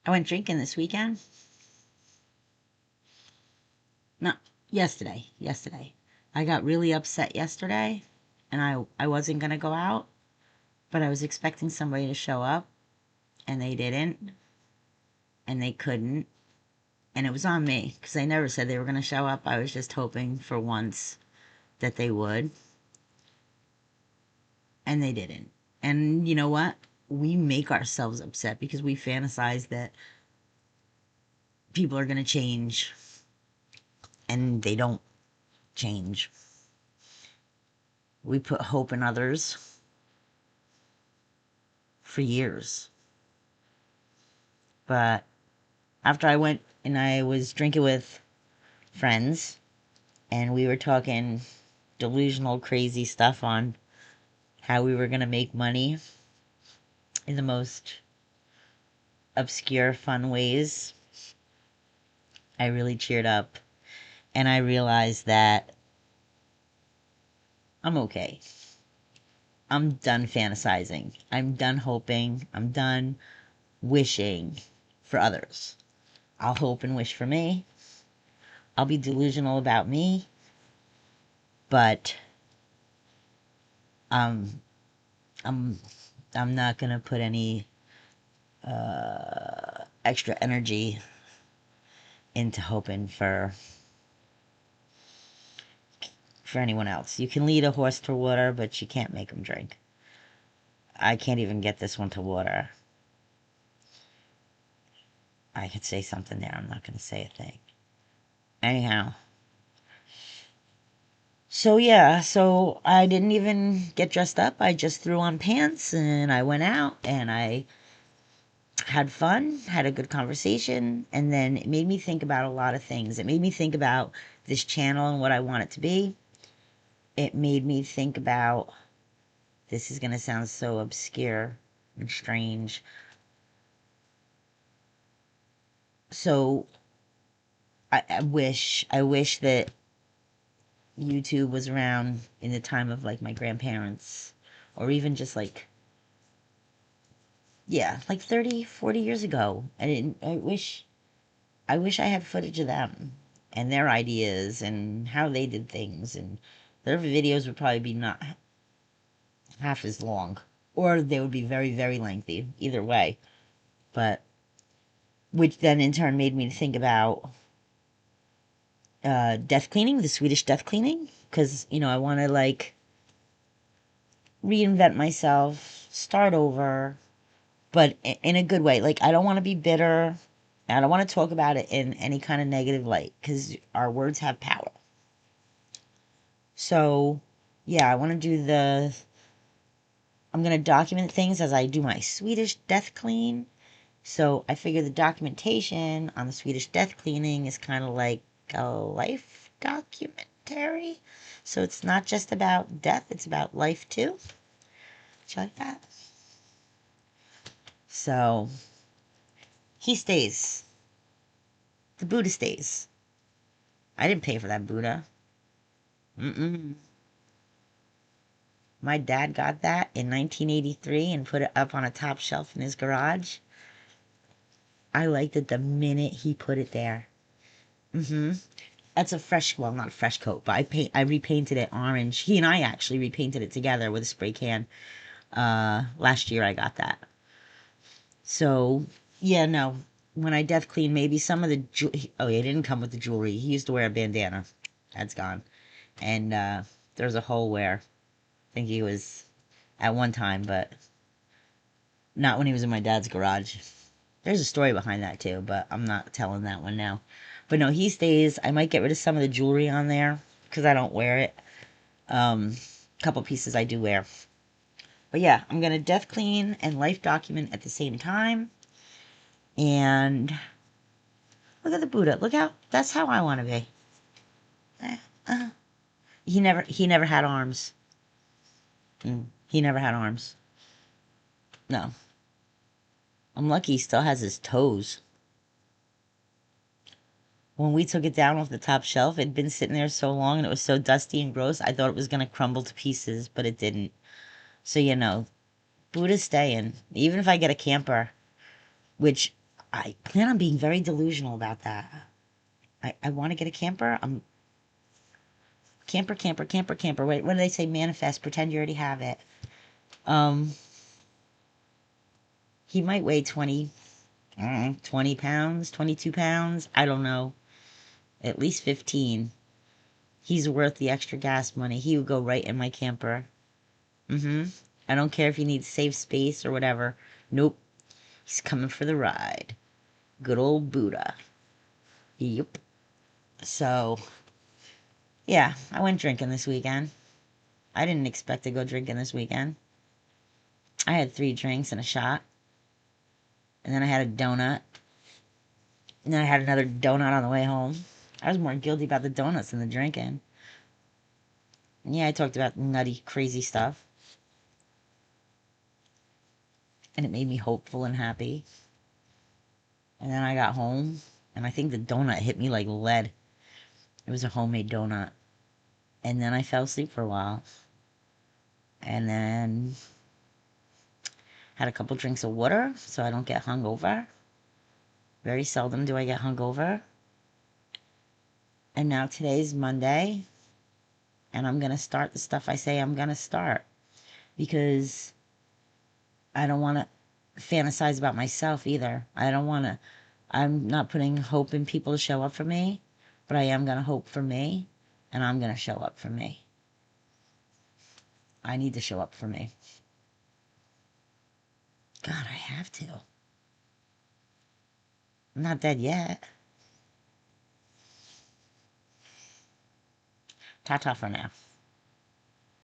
I went drinking this weekend. No, yesterday. Yesterday. I got really upset yesterday, and I wasn't gonna go out, but I was expecting somebody to show up, and they didn't, and they couldn't, and it was on me, because they never said they were gonna show up. I was just hoping for once that they would, and they didn't. And you know what? We make ourselves upset because we fantasize that people are gonna change, and they don't change. We put hope in others for years. But after I went and I was drinking with friends and we were talking delusional, crazy stuff on how we were going to make money in the most obscure, fun ways, I really cheered up and I realized that I'm okay. I'm done fantasizing. I'm done hoping. I'm done wishing for others. I'll hope and wish for me. I'll be delusional about me, but um, I'm I'm not gonna put any extra energy into hoping for anyone else. You can lead a horse to water, but you can't make him drink. I can't even get this one to water. I could say something there. I'm not gonna say a thing. Anyhow. So yeah, so I didn't even get dressed up. I just threw on pants and I went out and I had fun, had a good conversation, and then it made me think about a lot of things. It made me think about this channel and what I want it to be. It made me think about, this is going to sound so obscure and strange. So I wish that YouTube was around in the time of like my grandparents, or even just like, yeah, like 30, 40 years ago. I wish I had footage of them and their ideas and how they did things, and their videos would probably be not half as long, or they would be very, very lengthy, either way. But which then in turn made me think about death cleaning, the Swedish death cleaning, because I want to like reinvent myself, start over, but in a good way. Like I don't want to be bitter. I don't want to talk about it in any kind of negative light, because our words have power. So, yeah, I want to do I'm going to document things as I do my Swedish death clean. So I figure the documentation on the Swedish death cleaning is kind of like a life documentary. So it's not just about death, it's about life too. Do you like that? So he stays. The Buddha stays. I didn't pay for that Buddha. Mm-mm. My dad got that in 1983 and put it up on a top shelf in his garage. I liked it the minute he put it there. Mm-hmm. That's a fresh, well, not a fresh coat, but I repainted it orange. He and I actually repainted it together with a spray can. Last year I got that. So, yeah, no. When I death clean, maybe some of the oh, yeah, it didn't come with the jewelry. He used to wear a bandana. That's gone. And there's a hole where I think he was at one time, but not when he was in my dad's garage. There's a story behind that too, but I'm not telling that one now. But no, he stays. I might get rid of some of the jewelry on there because I don't wear it. Couple pieces I do wear. But yeah, I'm gonna death clean and life document at the same time. And look at the Buddha. Look how, that's how I want to be. He never had arms. He never had arms. No. I'm lucky he still has his toes. When we took it down off the top shelf, it'd been sitting there so long and it was so dusty and gross, I thought it was going to crumble to pieces, but it didn't. So, Buddha's staying. Even if I get a camper, which I plan on being very delusional about that. I want to get a camper. Camper, camper, camper, camper. Wait, what do they say? Manifest. Pretend you already have it. Um, he might weigh 20 pounds, 22 pounds. I don't know. At least 15. He's worth the extra gas money. He would go right in my camper. I don't care if he needs safe space or whatever. Nope. He's coming for the ride. Good old Buddha. Yep. So, yeah, I went drinking this weekend. I didn't expect to go drinking this weekend. I had 3 drinks and a shot. And then I had a donut. And then I had another donut on the way home. I was more guilty about the donuts than the drinking. And yeah, I talked about nutty, crazy stuff. And it made me hopeful and happy. And then I got home. And I think the donut hit me like lead. It was a homemade donut. And then I fell asleep for a while. And then had a couple drinks of water so I don't get hungover. Very seldom do I get hungover. And now today's Monday. And I'm going to start the stuff I say I'm going to start. Because I don't want to fantasize about myself either. I'm not putting hope in people to show up for me. But I am going to hope for me. And I'm going to show up for me. I need to show up for me. God, I have to. I'm not dead yet. Ta-ta for now.